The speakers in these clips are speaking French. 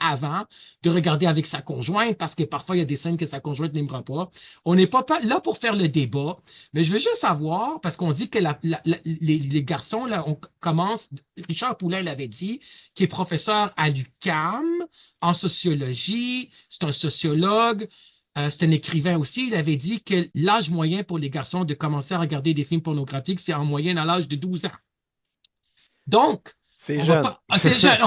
avant de regarder avec sa conjointe, parce que parfois, il y a des scènes que sa conjointe n'aimera pas. On n'est pas là pour faire le débat, mais je veux juste savoir, parce qu'on dit que les garçons, là, on commence, Richard Poulain l'avait dit, qui est professeur à l'UQAM en sociologie, c'est un sociologue. C'est un écrivain aussi. Il avait dit que l'âge moyen pour les garçons de commencer à regarder des films pornographiques, c'est en moyenne à l'âge de 12 ans. Donc, C'est on va jeune. pas. C'est jeune.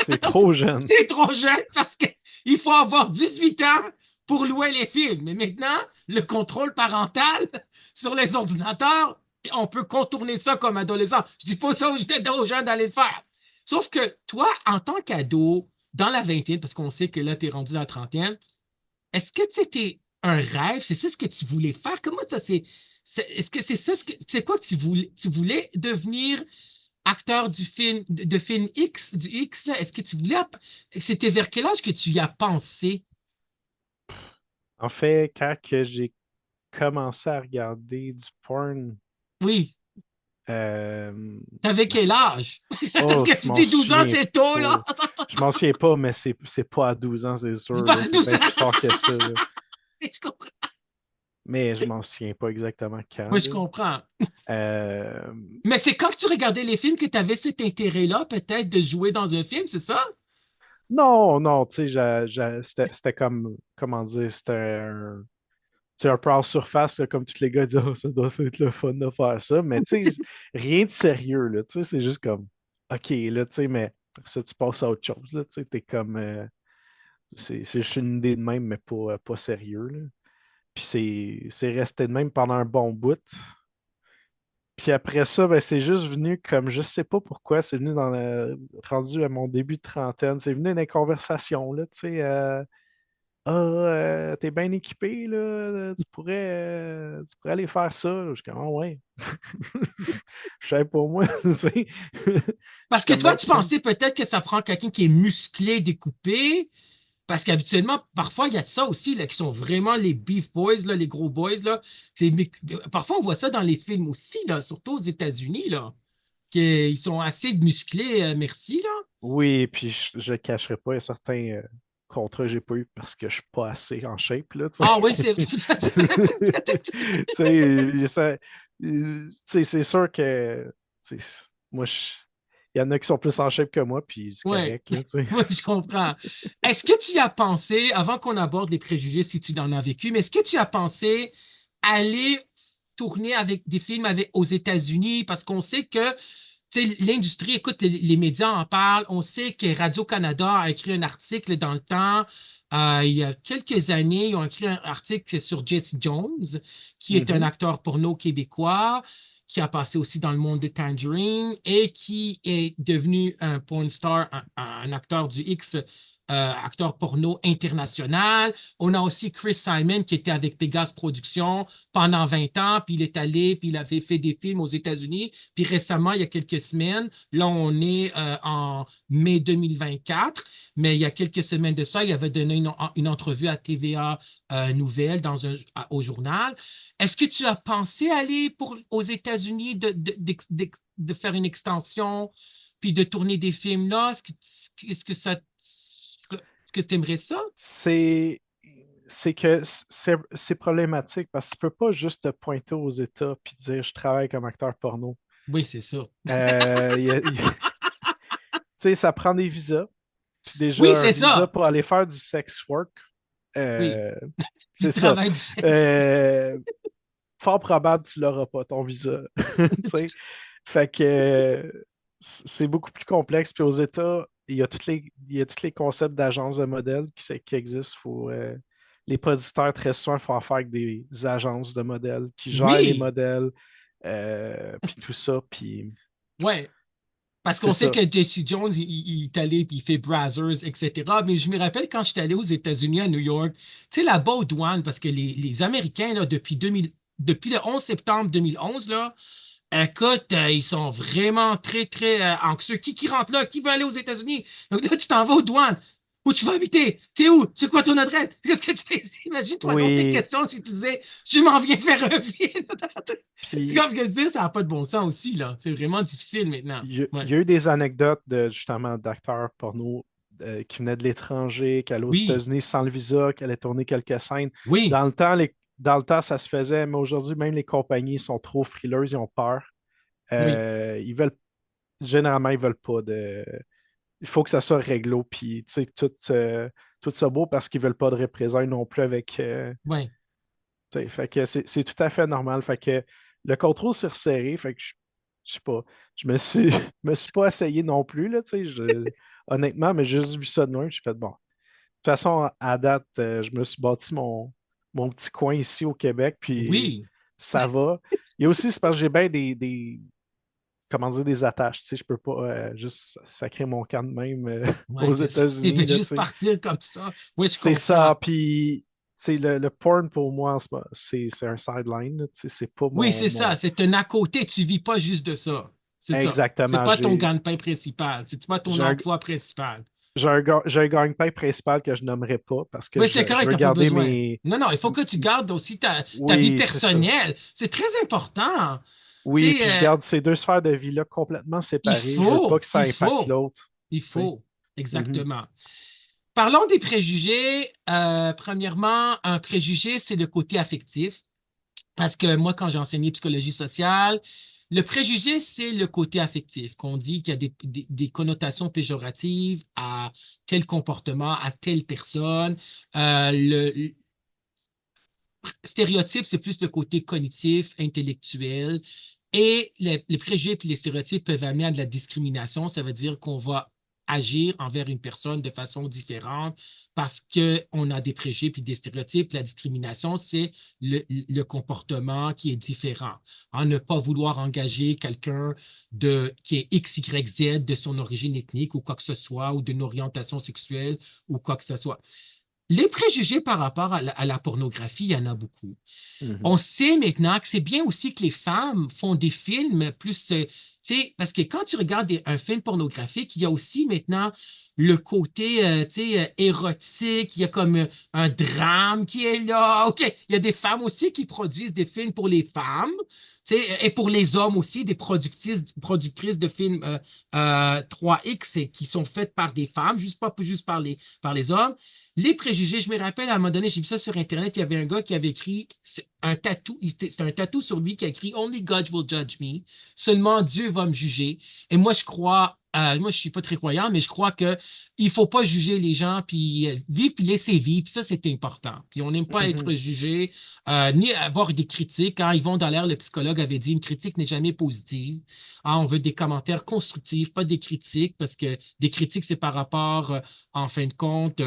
C'est trop jeune. C'est trop jeune parce qu'il faut avoir 18 ans pour louer les films. Mais maintenant, le contrôle parental sur les ordinateurs, on peut contourner ça comme adolescent. Je dis pas ça aux jeunes d'aller le faire. Sauf que toi, en tant qu'ado, dans la vingtaine, parce qu'on sait que là, tu es rendu dans la trentaine, est-ce que c'était un rêve? C'est ça ce que tu voulais faire? Comment ça s'est. Est-ce que c'est ça ce que. C'est quoi que tu voulais devenir acteur du film, de film X, du X, là? Est-ce que tu voulais. C'était vers quel âge que tu y as pensé? En fait, quand que j'ai commencé à regarder du porn, Oui. euh, T'avais ben, quel âge? Parce oh, que tu dis 12 ans, c'est tôt, là. je m'en souviens pas, mais c'est pas à 12 ans, c'est sûr, C'est là, pas c'est 12 bien plus ans. tard que ça, là. Je comprends. Mais je m'en souviens pas exactement quand, Moi, je là. comprends. Euh, Mais c'est quand tu regardais les films que tu avais cet intérêt-là, peut-être, de jouer dans un film, c'est ça? non, non, tu sais, c'était comme, comment dire, c'était tu sais, un peu en surface, là, comme tous les gars disent, oh, ça doit être le fun de faire ça, mais tu sais, rien de sérieux, là, tu sais, c'est juste comme, OK, là, tu sais, mais ça, tu passes à autre chose, là, tu sais, t'es comme, c'est juste une idée de même, mais pas sérieux, là. Puis c'est resté de même pendant un bon bout. Puis après ça, ben, c'est juste venu comme, je sais pas pourquoi, c'est venu rendu à mon début de trentaine, c'est venu dans les conversations, là, tu sais, ah, t'es bien équipé, là, tu pourrais aller faire ça. Je suis comme, ah ouais, je savais pas moi, tu sais. Je suis Parce que comme, toi, ben, tu crème. pensais peut-être que ça prend quelqu'un qui est musclé, découpé. Parce qu'habituellement, parfois, il y a ça aussi, là, qui sont vraiment les beef boys, là, les gros boys, là. Parfois, on voit ça dans les films aussi, là, surtout aux États-Unis, là, qu'ils sont assez musclés, merci, là. Oui, puis je cacherai pas, il y a certains contrats que j'ai pas eu parce que je suis pas assez en shape, là, tu Ah oui, c'est... sais. Tu sais, tu sais, c'est sûr que, tu sais, moi, il y en a qui sont plus en shape que moi, puis c'est Ouais, correct, là, tu oui, sais. je comprends. Est-ce que tu y as pensé, avant qu'on aborde les préjugés, si tu en as vécu, mais est-ce que tu as pensé aller tourner avec des films aux États-Unis? Parce qu'on sait que tu sais, l'industrie, écoute, les médias en parlent. On sait que Radio-Canada a écrit un article dans le temps. Il y a quelques années, ils ont écrit un article sur Jesse Jones, qui est un Mhm. acteur porno québécois, qui a passé aussi dans le monde de Tangerine et qui est devenu un porn star, un acteur du X, acteur porno international. On a aussi Chris Simon qui était avec Pegasus Productions pendant 20 ans, puis il est allé, puis il avait fait des films aux États-Unis. Puis récemment, il y a quelques semaines, là, on est en mai 2024, mais il y a quelques semaines de ça, il avait donné une entrevue à TVA Nouvelle au journal. Est-ce que tu as pensé aller aux États-Unis de faire une extension puis de tourner des films là? Est-ce que tu aimerais ça? C'est c'est que c'est problématique parce que tu peux pas juste te pointer aux États puis dire je travaille comme acteur porno. Oui, c'est ça. Tu sais, ça prend des visas. Puis Oui, déjà, un c'est visa ça. pour aller faire du sex work, Oui, euh, du c'est ça. travail du sexe. Euh, Fort probable que tu l'auras pas, ton visa. Tu sais. Fait que c'est beaucoup plus complexe. Puis aux États, il y a tous les concepts d'agences de modèles qui existent. Les producteurs, très souvent, font affaire avec des agences de modèles qui gèrent les Oui, modèles, puis tout ça. Puis ouais. Parce c'est qu'on sait ça. que Jesse Jones, il est allé puis il fait Brazzers, etc. Mais je me rappelle quand j'étais allé aux États-Unis, à New York, tu sais, là-bas aux douanes, parce que les Américains, là, depuis le 11 septembre 2011, là, écoute, ils sont vraiment très, très anxieux. Qui rentre là? Qui veut aller aux États-Unis? Donc là, tu t'en vas aux douanes. Où tu vas habiter? T'es où? C'est quoi ton adresse? Qu'est-ce que tu fais ici? Imagine-toi donc les Oui. questions si tu disais, je m'en viens faire un film. C'est Puis comme que dire, ça n'a pas de bon sens aussi, là. C'est vraiment difficile maintenant. il Ouais. y a eu des anecdotes de justement d'acteurs porno qui venait de l'étranger, qui allait aux Oui, États-Unis sans le visa, qui allait tourner quelques scènes. oui, Dans le temps, ça se faisait, mais aujourd'hui, même les compagnies sont trop frileuses, ils ont peur. oui. Ils veulent, généralement, ils veulent pas de. Il faut que ça soit réglo, puis tu sais, tout ça beau parce qu'ils veulent pas de représailles non plus avec. Ouais. Tu sais, fait que c'est tout à fait normal. Fait que le contrôle s'est resserré, fait que je sais pas. Me suis pas essayé non plus, là, tu sais, honnêtement, mais j'ai juste vu ça de loin, j'ai fait bon. De toute façon, à date, je me suis bâti mon petit coin ici au Québec, puis Oui. ça va. Il y a aussi, c'est parce que j'ai bien comment dire, des attaches. Tu sais, je peux pas juste sacrer mon camp de même Ouais, aux c'est ça. Il États-Unis, veut là, tu juste sais. partir comme ça. Oui, je C'est comprends. ça, puis tu sais, le porn pour moi, c'est un sideline, là, tu sais, c'est pas Oui, c'est ça. C'est un à côté. Tu vis pas juste de ça. C'est ça. C'est Exactement, pas ton gagne-pain principal. C'est pas ton j'ai un, emploi principal. j'ai un gagne-pain principal que je nommerai pas parce que Oui, c'est je correct, veux t'as pas garder besoin. mes... Non, non, il faut que tu gardes aussi ta vie Oui, c'est ça. personnelle. C'est très important. Oui, Tu puis je sais, garde ces deux sphères de vie-là complètement séparées. Je veux pas que ça il impacte faut, l'autre, il tu sais. faut. Mhm, Exactement. Parlons des préjugés. Premièrement, un préjugé, c'est le côté affectif. Parce que moi, quand j'ai enseigné psychologie sociale, le préjugé, c'est le côté affectif, qu'on dit qu'il y a des connotations péjoratives à tel comportement, à telle personne. Le stéréotype, c'est plus le côté cognitif, intellectuel. Et les préjugés et les stéréotypes peuvent amener à de la discrimination. Ça veut dire qu'on va agir envers une personne de façon différente parce qu'on a des préjugés puis des stéréotypes. La discrimination, c'est le comportement qui est différent. Ne pas vouloir engager quelqu'un qui est X, Y, Z de son origine ethnique ou quoi que ce soit, ou d'une orientation sexuelle ou quoi que ce soit. Les préjugés par rapport à la pornographie, il y en a beaucoup. mhm, On sait maintenant que c'est bien aussi que les femmes font des films plus, tu sais, parce que quand tu regardes un film pornographique, il y a aussi maintenant le côté, tu sais, érotique, il y a comme un drame qui est là. OK, il y a des femmes aussi qui produisent des films pour les femmes, tu sais, et pour les hommes aussi, des productrices de films 3X qui sont faites par des femmes, juste pas juste par les hommes. Les préjugés, je me rappelle, à un moment donné, j'ai vu ça sur Internet, il y avait un gars qui avait écrit un tatou, c'était un tatou sur lui qui a écrit Only God will judge me. Seulement Dieu va me juger. Et moi, je crois, moi, je suis pas très croyant, mais je crois que il faut pas juger les gens, puis vivre, puis laisser vivre. Puis ça, c'est important. Puis on n'aime pas être mhm. jugé, ni avoir des critiques. Hein. Yvon Dallaire, le psychologue, avait dit une critique n'est jamais positive. On veut des commentaires constructifs, pas des critiques, parce que des critiques, c'est par rapport, en fin de compte,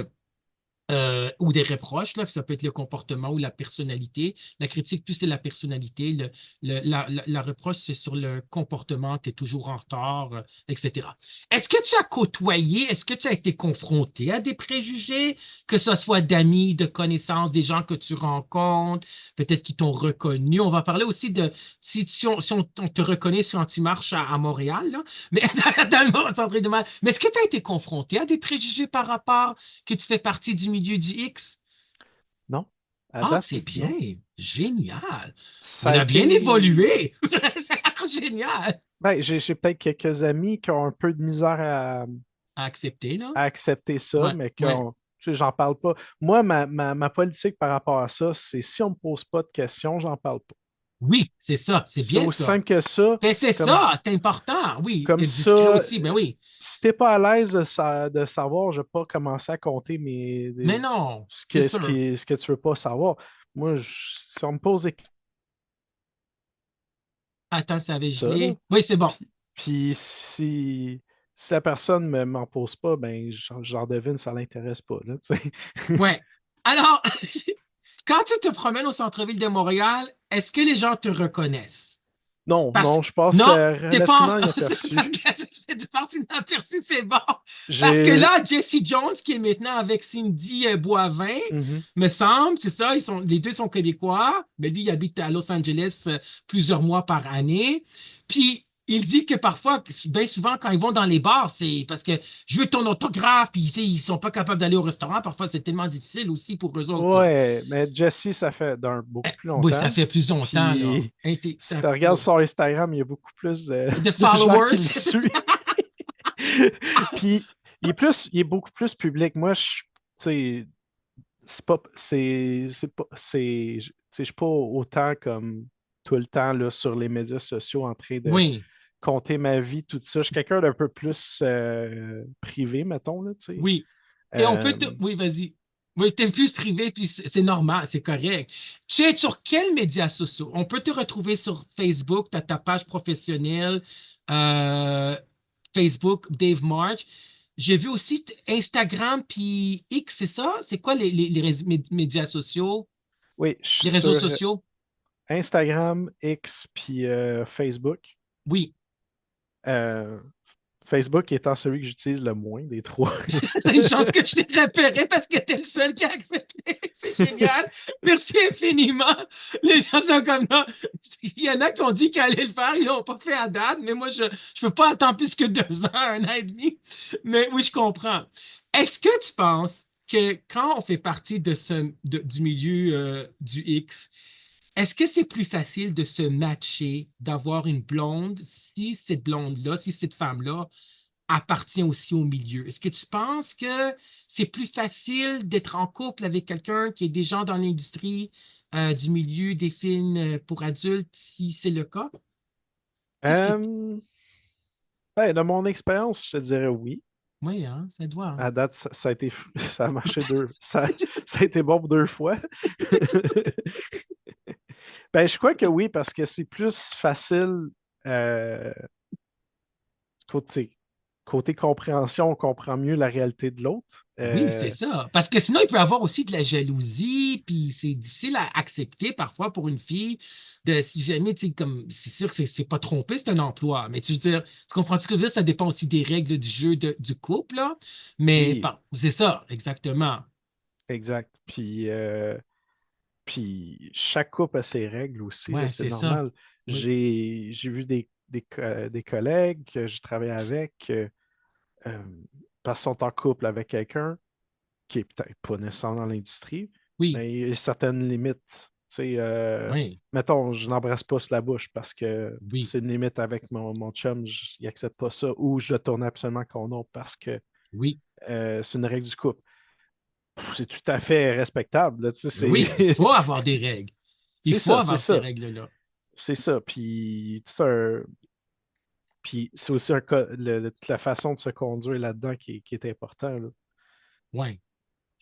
ou des reproches, là, ça peut être le comportement ou la personnalité. La critique, plus c'est la personnalité. La reproche, c'est sur le comportement, tu es toujours en retard, etc. Est-ce que tu as côtoyé, est-ce que tu as été confronté à des préjugés, que ce soit d'amis, de connaissances, des gens que tu rencontres, peut-être qui t'ont reconnu? On va parler aussi de si on te reconnaît quand tu marches à Montréal, là, mais dans le centre de mal. Mais est-ce que tu as été confronté à des préjugés par rapport que tu fais partie du milieu du X? Non, à Ah, date, c'est non. bien. Génial. Ça On a a bien été... évolué. C'est génial. Ben, j'ai peut-être quelques amis qui ont un peu de misère À accepter, là? à accepter ça, Ouais, mais ouais. tu sais, j'en parle pas. Moi, ma politique par rapport à ça, c'est si on me pose pas de questions, j'en parle pas. Oui, c'est ça. C'est C'est bien aussi ça. simple que ça. Ben, c'est Comme, ça. C'est important. Oui. comme Être discret ça, aussi. Ben oui. si t'es pas à l'aise de savoir, je vais pas commencer à compter Mais non, c'est sûr. ce que tu veux pas savoir. Moi, si on me pose Attends, ça avait ça, là, gelé. Oui, c'est bon. puis si la personne m'en pose pas, ben j'en devine, ça l'intéresse pas, là, tu sais. Ouais. Alors, quand tu te promènes au centre-ville de Montréal, est-ce que les gens te reconnaissent? Non, Parce non, je passe non, t'es pas relativement inaperçu. tu passes inaperçu, c'est bon. Parce que J'ai. là, Jesse Jones, qui est maintenant avec Cindy Boivin, Mhm. me semble, c'est ça, les deux sont québécois, mais lui, il habite à Los Angeles plusieurs mois par année. Puis il dit que parfois, bien souvent, quand ils vont dans les bars, c'est parce que je veux ton autographe, puis tu sais, ils sont pas capables d'aller au restaurant. Parfois, c'est tellement difficile aussi pour eux autres, là. Ouais, mais Jesse, ça fait beaucoup plus Oui, ça longtemps. fait plus longtemps, là. Puis si tu regardes Oui. son Instagram, il y a beaucoup plus De de gens qui followers. le suivent. Puis il est beaucoup plus public. Moi, tu sais, c'est pas, c'est pas, tu sais, je suis pas autant comme tout le temps là, sur les médias sociaux en train de Oui, compter ma vie, tout ça. Je suis quelqu'un d'un peu plus privé, mettons, là, tu sais. oui. Et on peut Euh, te... Oui, vas-y. Oui, t'es plus privé, puis c'est normal, c'est correct. Tu es sur quels médias sociaux? On peut te retrouver sur Facebook, t'as ta page professionnelle, euh, Facebook, Dave March. J'ai vu aussi Instagram puis X, c'est ça? C'est quoi les médias sociaux, oui, je les suis réseaux sur sociaux? Instagram, X, puis Facebook. Oui. Euh, Facebook étant celui que j'utilise le moins des trois. C'est une chance que je t'ai repéré parce que t'es le seul qui a accepté. C'est génial. Merci infiniment. Les gens sont comme là. Il y en a qui ont dit qu'ils allaient le faire, ils l'ont pas fait à date, mais moi, je ne peux pas attendre plus que 2 ans, 1 an et demi. Mais oui, je comprends. Est-ce que tu penses que quand on fait partie du milieu du X, est-ce que c'est plus facile de se matcher, d'avoir une blonde, si cette blonde-là, si cette femme-là appartient aussi au milieu? Est-ce que tu penses que c'est plus facile d'être en couple avec quelqu'un qui est déjà dans l'industrie du milieu des films pour adultes, si c'est le cas? Qu'est-ce que... Euh, ben, de mon expérience, je te dirais oui. Oui, hein, ça doit. Hein. À date, ça a été, ça a marché ça a été bon pour 2 fois. Ben, je crois que oui, parce que c'est plus facile euh, côté, côté compréhension, on comprend mieux la réalité de l'autre. Oui, c'est ça. Parce que sinon, il peut y avoir aussi de la jalousie, puis c'est difficile à accepter parfois pour une fille de si jamais, tu sais, comme, c'est sûr que c'est pas trompé, c'est un emploi. Mais tu veux dire, tu comprends ce que je veux dire? Ça dépend aussi des règles du jeu du couple, là. Mais Oui, c'est ça, exactement. exact. Puis chaque couple a ses règles aussi, là, Ouais, c'est c'est ça. normal. Oui, J'ai vu des collègues que je travaillais avec euh, parce qu'ils sont en couple avec quelqu'un qui est peut-être pas nécessairement dans l'industrie, oui, mais il y a certaines limites. Tu sais, oui, mettons, je n'embrasse pas sur la bouche parce que oui, c'est une limite avec mon chum, il accepte pas ça, ou je dois tourner absolument qu'on non parce que oui. c'est une règle du couple. C'est tout à fait respectable, là, tu sais, Mais oui, il faut avoir des règles. Il c'est faut ça, c'est avoir ces ça. règles-là. C'est ça. Puis c'est aussi toute la façon de se conduire là-dedans qui est important, là. Ouais.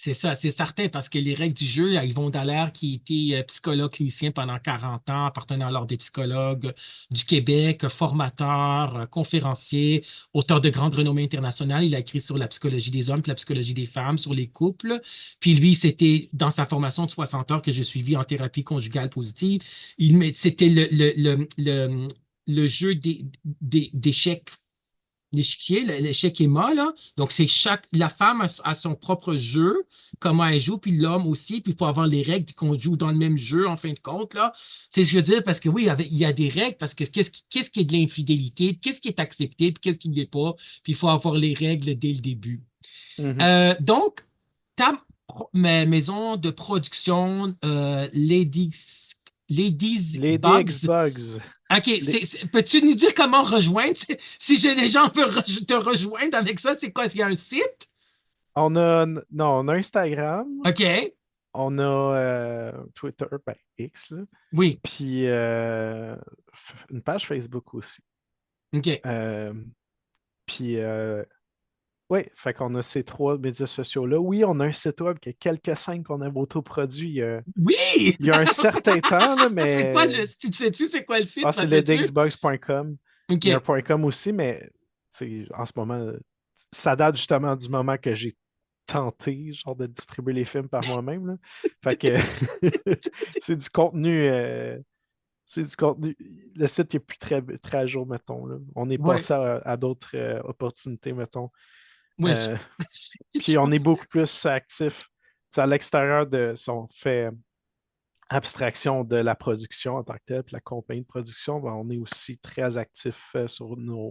C'est ça, c'est certain, parce que les règles du jeu, Yvon Dallaire, qui était psychologue clinicien pendant 40 ans, appartenant à l'Ordre des psychologues du Québec, formateur, conférencier, auteur de grande renommée internationale. Il a écrit sur la psychologie des hommes, puis la psychologie des femmes, sur les couples. Puis lui, c'était dans sa formation de 60 heures que j'ai suivi en thérapie conjugale positive. C'était le jeu d'échecs l'échiquier, l'échec Emma, là. Donc, c'est la femme a son propre jeu, comment elle joue, puis l'homme aussi, puis il faut avoir les règles qu'on joue dans le même jeu, en fin de compte, là. C'est ce que je veux dire, parce que oui, il y a des règles, parce que qu'est-ce qui est de l'infidélité, qu'est-ce qui est accepté, puis qu'est-ce qui ne l'est pas, puis il faut avoir les règles dès le début. Mhm. Donc, ta maison de production, Ladies Lady Bugs, Xbox. OK, Les- peux-tu nous dire comment rejoindre? Les gens peuvent te rejoindre avec ça, c'est quoi? Est-ce qu'il y a un site? non, on a Instagram, OK, on a Twitter, ben X, là, oui, puis une page Facebook aussi. OK. Euh, puis oui, fait qu'on a ces trois médias sociaux-là. Oui, on a un site web qui a quelques scènes qu'on a autoproduit Oui! il y a un certain temps, là, C'est quoi mais tu sais-tu, c'est quoi le site, ah, c'est le rappelles-tu? dxbox.com. Il y a un OK, .com aussi, mais en ce moment, ça date justement du moment que j'ai tenté, genre, de distribuer les films par moi-même, là. Fait que c'est du contenu, c'est du contenu. Le site est plus très à jour, mettons, là. On est ouais, passé à d'autres opportunités, mettons. oui. Euh, Puis on est beaucoup plus actif. À l'extérieur de, si on fait abstraction de la production en tant que telle, puis la compagnie de production, ben, on est aussi très actif sur nos